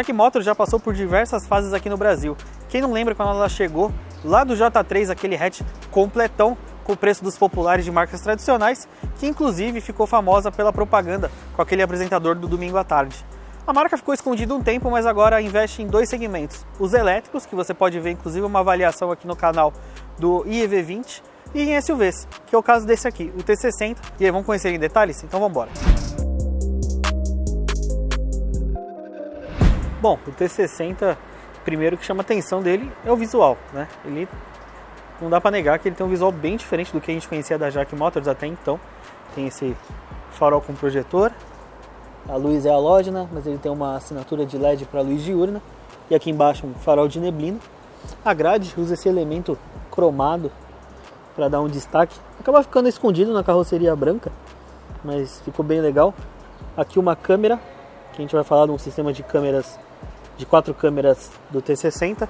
Jaque Motors já passou por diversas fases aqui no Brasil. Quem não lembra quando ela chegou lá do J3, aquele hatch completão com o preço dos populares de marcas tradicionais, que inclusive ficou famosa pela propaganda com aquele apresentador do domingo à tarde. A marca ficou escondida um tempo, mas agora investe em dois segmentos. Os elétricos, que você pode ver inclusive uma avaliação aqui no canal do iEV20, e em SUVs, que é o caso desse aqui, o T60. E aí, vamos conhecer em detalhes? Então vamos embora. Bom, o T60, primeiro que chama a atenção dele é o visual, né? Ele não dá para negar que ele tem um visual bem diferente do que a gente conhecia da Jaque Motors até então. Tem esse farol com projetor, a luz é halógena, mas ele tem uma assinatura de LED para luz diurna, e aqui embaixo um farol de neblina. A grade usa esse elemento cromado para dar um destaque. Acaba ficando escondido na carroceria branca, mas ficou bem legal. Aqui uma câmera, que a gente vai falar de um sistema de câmeras, de 4 câmeras do T60.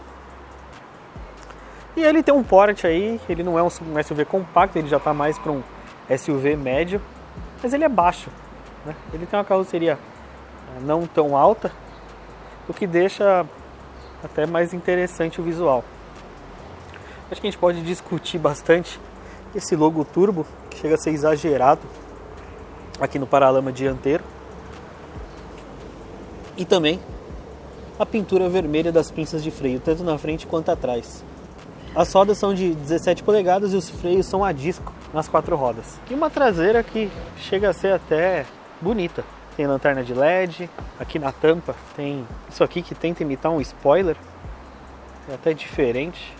E ele tem um porte aí, ele não é um SUV compacto, ele já está mais para um SUV médio, mas ele é baixo, né? Ele tem uma carroceria não tão alta, o que deixa até mais interessante o visual. Acho que a gente pode discutir bastante esse logo turbo, que chega a ser exagerado aqui no paralama dianteiro. E também a pintura vermelha das pinças de freio, tanto na frente quanto atrás. As rodas são de 17 polegadas e os freios são a disco nas 4 rodas. E uma traseira que chega a ser até bonita. Tem lanterna de LED, aqui na tampa tem isso aqui que tenta imitar um spoiler. É até diferente.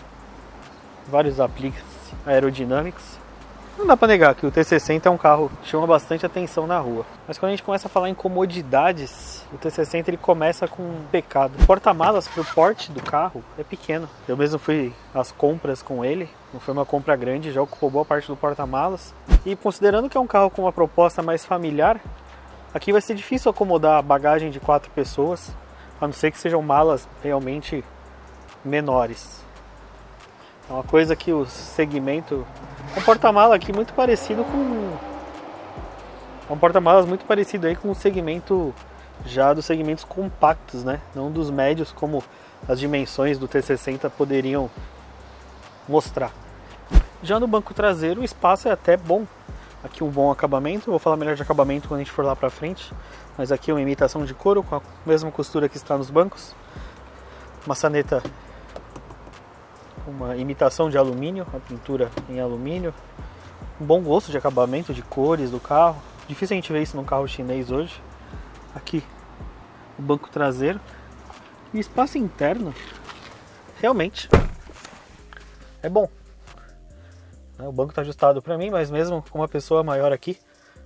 Vários apliques aerodinâmicos. Não dá pra negar que o T60 é um carro que chama bastante atenção na rua. Mas quando a gente começa a falar em comodidades, o T60 ele começa com um pecado. O porta-malas pro porte do carro é pequeno. Eu mesmo fui às compras com ele, não foi uma compra grande, já ocupou boa parte do porta-malas. E considerando que é um carro com uma proposta mais familiar, aqui vai ser difícil acomodar a bagagem de 4 pessoas, a não ser que sejam malas realmente menores. É uma coisa que o segmento... Um porta-mala aqui muito parecido com... Um porta-malas muito parecido aí com o segmento já dos segmentos compactos, né? Não dos médios, como as dimensões do T60 poderiam mostrar. Já no banco traseiro o espaço é até bom. Aqui um bom acabamento, eu vou falar melhor de acabamento quando a gente for lá pra frente. Mas aqui uma imitação de couro com a mesma costura que está nos bancos. Maçaneta, uma imitação de alumínio, a pintura em alumínio. Um bom gosto de acabamento, de cores do carro. Difícil a gente ver isso num carro chinês hoje. Aqui o banco traseiro. E o espaço interno realmente é bom. O banco está ajustado para mim, mas mesmo com uma pessoa maior aqui,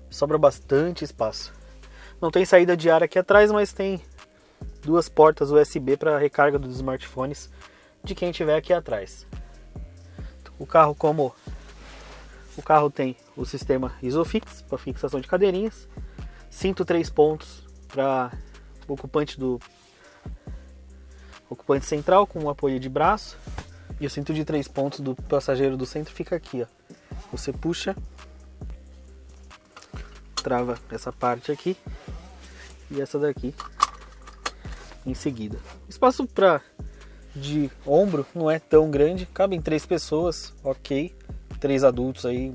sobra bastante espaço. Não tem saída de ar aqui atrás, mas tem 2 portas USB para recarga dos smartphones de quem estiver aqui atrás. O carro tem o sistema Isofix para fixação de cadeirinhas, cinto 3 pontos para ocupante central com apoio de braço, e o cinto de 3 pontos do passageiro do centro fica aqui, ó. Você puxa, trava essa parte aqui e essa daqui em seguida. Espaço de ombro não é tão grande, cabem 3 pessoas, ok, 3 adultos aí,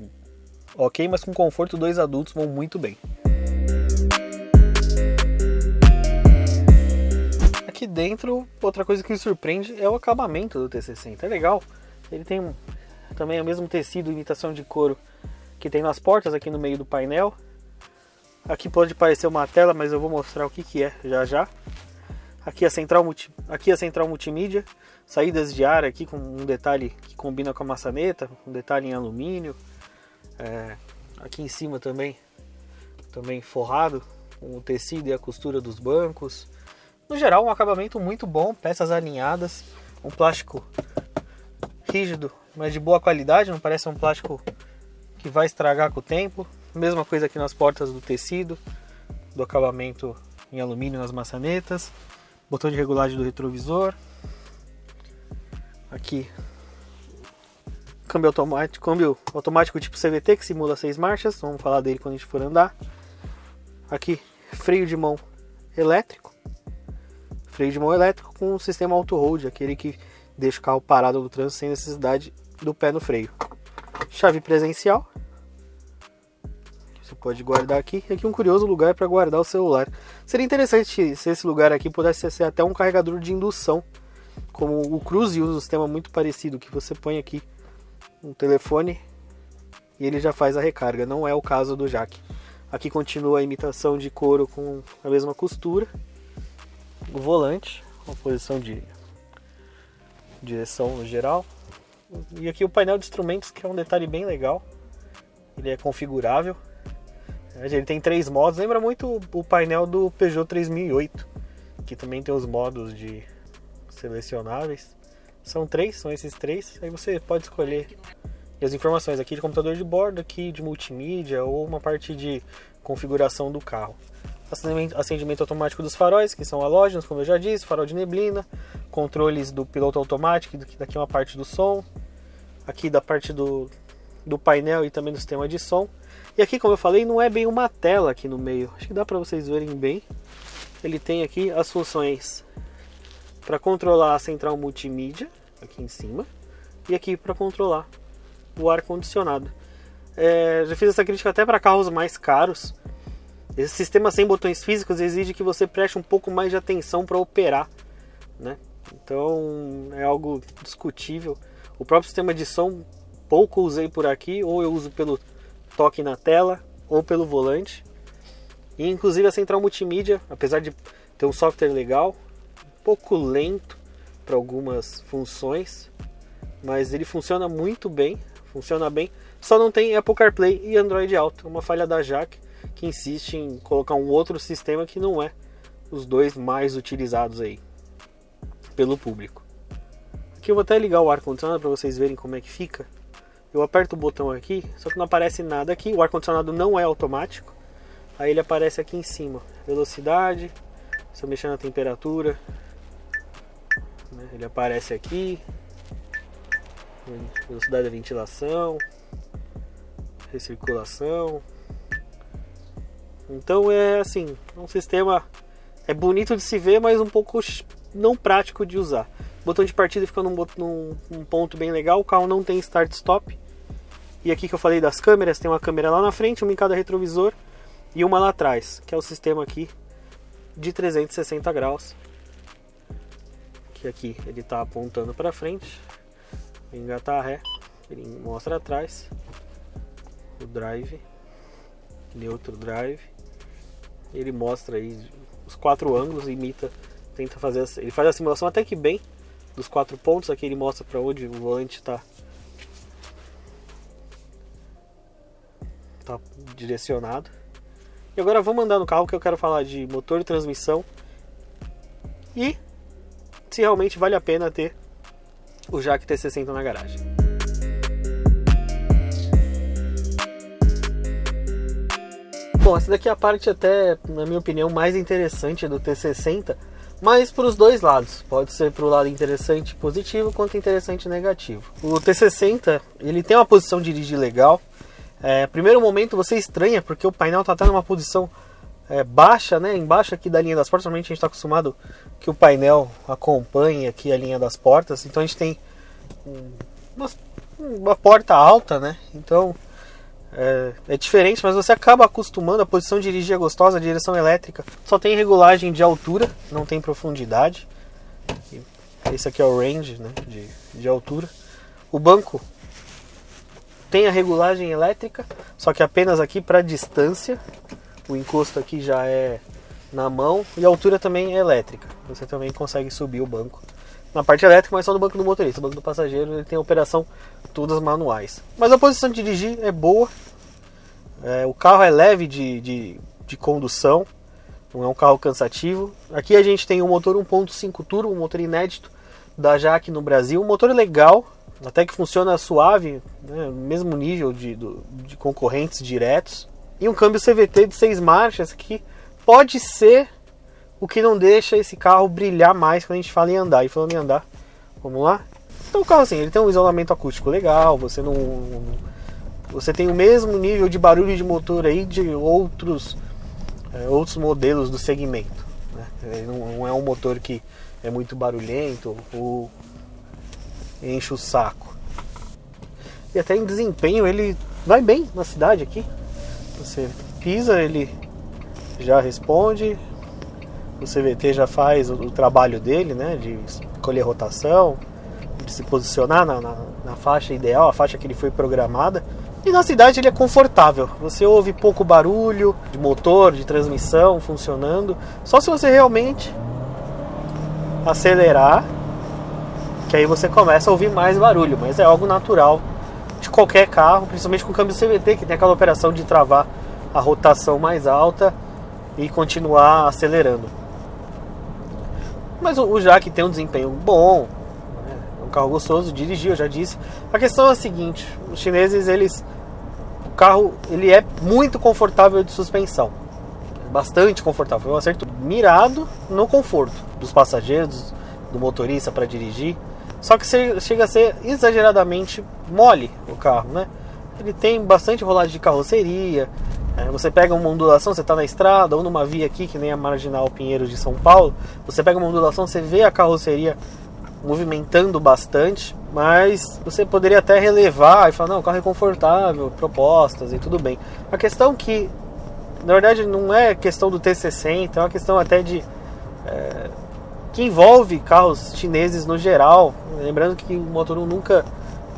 ok, mas com conforto 2 adultos vão muito bem. Aqui dentro, outra coisa que me surpreende é o acabamento do T60, é legal, ele tem também o mesmo tecido, imitação de couro que tem nas portas aqui no meio do painel. Aqui pode parecer uma tela, mas eu vou mostrar o que é já. Aqui a central multimídia, saídas de ar aqui com um detalhe que combina com a maçaneta, um detalhe em alumínio. Aqui em cima também forrado com o tecido e a costura dos bancos. No geral, um acabamento muito bom, peças alinhadas, um plástico rígido, mas de boa qualidade, não parece um plástico que vai estragar com o tempo. Mesma coisa aqui nas portas do tecido, do acabamento em alumínio nas maçanetas. Botão de regulagem do retrovisor. Aqui câmbio automático tipo CVT que simula 6 marchas, vamos falar dele quando a gente for andar. Aqui freio de mão elétrico, freio de mão elétrico com o sistema auto-hold, aquele que deixa o carro parado no trânsito sem necessidade do pé no freio. Chave presencial, você pode guardar aqui. E aqui um curioso lugar para guardar o celular. Seria interessante se esse lugar aqui pudesse ser até um carregador de indução, como o Cruze usa um sistema muito parecido, que você põe aqui um telefone e ele já faz a recarga. Não é o caso do Jaque. Aqui continua a imitação de couro com a mesma costura. O volante, uma posição de direção no geral. E aqui o painel de instrumentos, que é um detalhe bem legal. Ele é configurável. Ele tem 3 modos, lembra muito o painel do Peugeot 3008, que também tem os modos de selecionáveis. São esses 3, aí você pode escolher. E as informações aqui de computador de bordo, aqui de multimídia ou uma parte de configuração do carro. Acendimento automático dos faróis, que são halógenos, como eu já disse, farol de neblina, controles do piloto automático, daqui uma parte do som, aqui da parte do painel e também do sistema de som. E aqui, como eu falei, não é bem uma tela aqui no meio. Acho que dá para vocês verem bem. Ele tem aqui as funções para controlar a central multimídia, aqui em cima. E aqui para controlar o ar-condicionado. Já fiz essa crítica até para carros mais caros. Esse sistema sem botões físicos exige que você preste um pouco mais de atenção para operar, né? Então é algo discutível. O próprio sistema de som pouco usei por aqui, ou eu uso pelo toque na tela ou pelo volante. E inclusive a central multimídia, apesar de ter um software legal, um pouco lento para algumas funções, mas ele funciona muito bem, só não tem Apple CarPlay e Android Auto, uma falha da Jaque, que insiste em colocar um outro sistema que não é os dois mais utilizados aí pelo público. Aqui eu vou até ligar o ar-condicionado para vocês verem como é que fica. Eu aperto o botão aqui, só que não aparece nada aqui. O ar-condicionado não é automático. Aí ele aparece aqui em cima. Velocidade, se eu mexer na temperatura, né, ele aparece aqui. Velocidade da ventilação, recirculação. Então é assim, um sistema bonito de se ver, mas um pouco não prático de usar. O botão de partida fica num ponto bem legal. O carro não tem start-stop. E aqui que eu falei das câmeras, tem uma câmera lá na frente, uma em cada retrovisor e uma lá atrás, que é o sistema aqui de 360 graus. Que aqui ele está apontando para frente, engatar ré, ele mostra atrás, o drive, neutro drive, ele mostra aí os 4 ângulos, ele faz a simulação até que bem dos 4 pontos. Aqui ele mostra para onde o volante está direcionado. E agora vamos andar no carro, que eu quero falar de motor e transmissão e se realmente vale a pena ter o Jaque T60 na garagem. Bom, essa daqui é a parte até, na minha opinião, mais interessante do T60, mas para os dois lados. Pode ser para o lado interessante positivo, quanto interessante negativo. O T60, ele tem uma posição de dirigir legal. Primeiro momento você estranha, porque o painel está até numa posição baixa, né? Embaixo aqui da linha das portas. Normalmente a gente está acostumado que o painel acompanhe aqui a linha das portas. Então a gente tem uma porta alta, né? Então é diferente, mas você acaba acostumando. A posição de dirigir é gostosa, a direção elétrica só tem regulagem de altura, não tem profundidade. Esse aqui é o range, né, de altura. O banco tem a regulagem elétrica, só que apenas aqui para distância. O encosto aqui já é na mão e a altura também é elétrica. Você também consegue subir o banco na parte elétrica, mas só no banco do motorista. O banco do passageiro ele tem a operação todas manuais. Mas a posição de dirigir é boa. O carro é leve de condução, não é um carro cansativo. Aqui a gente tem um motor 1.5 turbo, um motor inédito da Jaque no Brasil. Um motor legal, até que funciona suave, né, mesmo nível de concorrentes diretos. E um câmbio CVT de 6 marchas, que pode ser o que não deixa esse carro brilhar mais quando a gente fala em andar. E falando em andar, vamos lá? Então o carro assim, ele tem um isolamento acústico legal, você tem o mesmo nível de barulho de motor aí de outros modelos do segmento, né? Ele não é um motor que é muito barulhento ou enche o saco. E até em desempenho ele vai bem na cidade aqui. Você pisa, ele já responde. O CVT já faz o trabalho dele, né? De escolher rotação, de se posicionar na faixa ideal, a faixa que ele foi programada. E na cidade ele é confortável. Você ouve pouco barulho de motor, de transmissão funcionando. Só se você realmente acelerar, que aí você começa a ouvir mais barulho. Mas é algo natural de qualquer carro, principalmente com o câmbio CVT, que tem aquela operação de travar a rotação mais alta e continuar acelerando. Mas o Jaque tem um desempenho bom, né? É um carro gostoso de dirigir, eu já disse. A questão é a seguinte: os chineses, o carro ele é muito confortável de suspensão, bastante confortável, é um acerto mirado no conforto dos passageiros, do motorista para dirigir. Só que chega a ser exageradamente mole o carro, né? Ele tem bastante rolagem de carroceria. Você pega uma ondulação, você está na estrada ou numa via aqui, que nem a Marginal Pinheiros de São Paulo, você pega uma ondulação, você vê a carroceria movimentando bastante, mas você poderia até relevar e falar, não, o carro é confortável, propostas e tudo bem. A questão que, na verdade, não é questão do T60, é uma questão até que envolve carros chineses no geral. Lembrando que o Motor1 nunca...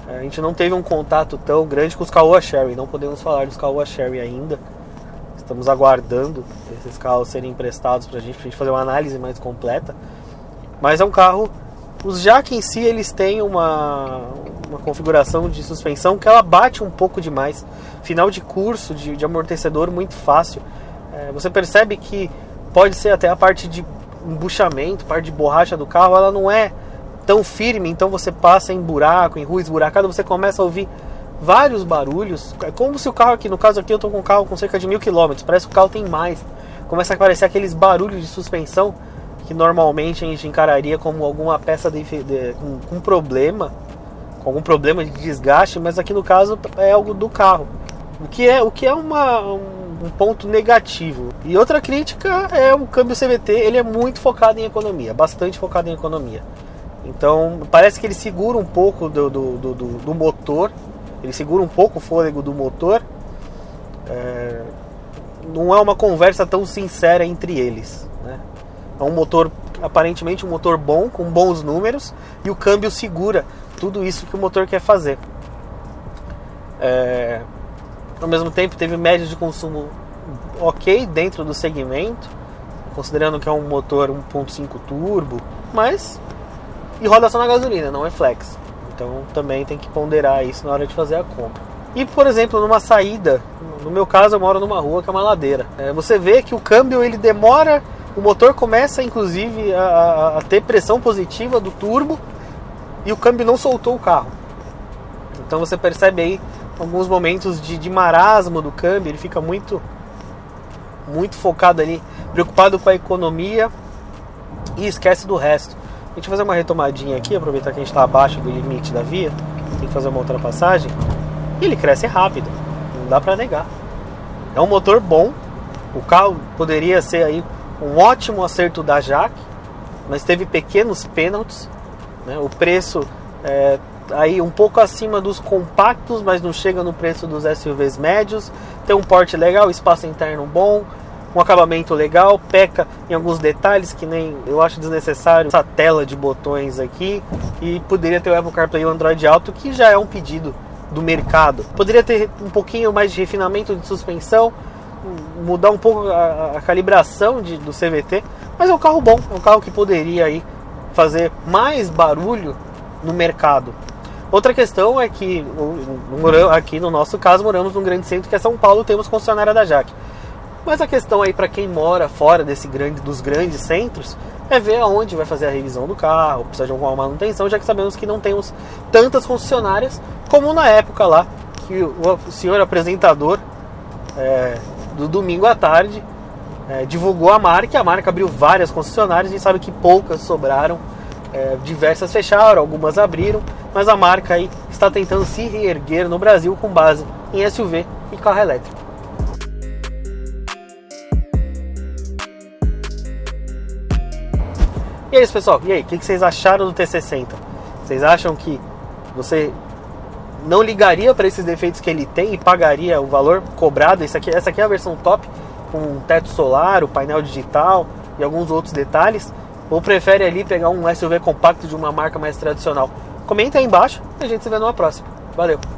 A gente não teve um contato tão grande com os Caoa Chery. Não podemos falar dos Caoa Chery ainda. Estamos aguardando esses carros serem emprestados pra gente fazer uma análise mais completa. Mas é um carro... Os Jaque em si, eles têm uma configuração de suspensão que ela bate um pouco demais. Final de curso, de amortecedor muito fácil. Você percebe que pode ser até a parte de embuchamento, parte de borracha do carro, ela não é tão firme, então você passa em buraco, em rua esburacada, você começa a ouvir vários barulhos. É como se o carro aqui, no caso aqui eu tô com um carro com cerca de 1000 km, parece que o carro tem mais. Começa a aparecer aqueles barulhos de suspensão que normalmente a gente encararia como alguma peça com problema, com algum problema de desgaste, mas aqui no caso é algo do carro, o que é um ponto negativo. E outra crítica é o câmbio CVT, ele é muito focado em economia, bastante focado em economia. Então parece que ele segura um pouco do motor, ele segura um pouco o fôlego do motor. Não é uma conversa tão sincera entre eles, né? É um motor, aparentemente um motor bom, com bons números, e o câmbio segura tudo isso que o motor quer fazer. Ao mesmo tempo teve médias de consumo ok dentro do segmento, considerando que é um motor 1.5 turbo, mas e roda só na gasolina, não é flex. Então também tem que ponderar isso na hora de fazer a compra. E por exemplo, numa saída, no meu caso eu moro numa rua que é uma ladeira, você vê que o câmbio ele demora, o motor começa inclusive a ter pressão positiva do turbo e o câmbio não soltou o carro. Então você percebe aí alguns momentos de marasmo do câmbio, ele fica muito focado ali, preocupado com a economia e esquece do resto. A gente vai fazer uma retomadinha aqui, aproveitar que a gente está abaixo do limite da via, tem que fazer uma ultrapassagem, e ele cresce rápido, não dá para negar. É um motor bom, o carro poderia ser aí um ótimo acerto da Jaque, mas teve pequenos pênaltis, né? O preço é aí um pouco acima dos compactos, mas não chega no preço dos SUVs médios. Tem um porte legal, espaço interno bom, um acabamento legal, peca em alguns detalhes que nem eu acho desnecessário essa tela de botões aqui, e poderia ter o Apple CarPlay e o Android Auto, que já é um pedido do mercado. Poderia ter um pouquinho mais de refinamento de suspensão, mudar um pouco a calibração do CVT, mas é um carro bom, é um carro que poderia aí fazer mais barulho no mercado. Outra questão é que aqui no nosso caso moramos num grande centro que é São Paulo, temos concessionária da Jaque. Mas a questão aí para quem mora fora dos grandes centros é ver aonde vai fazer a revisão do carro, precisa de alguma manutenção, já que sabemos que não temos tantas concessionárias como na época lá que o senhor apresentador do domingo à tarde divulgou a marca, e a marca abriu várias concessionárias, a gente sabe que poucas sobraram, diversas fecharam, algumas abriram, mas a marca aí está tentando se reerguer no Brasil com base em SUV e carro elétrico. E é isso, pessoal. E aí, o que vocês acharam do T60? Vocês acham que você não ligaria para esses defeitos que ele tem e pagaria o valor cobrado? Essa aqui é a versão top, com um teto solar, o painel digital e alguns outros detalhes? Ou prefere ali pegar um SUV compacto de uma marca mais tradicional? Comenta aí embaixo e a gente se vê numa próxima. Valeu!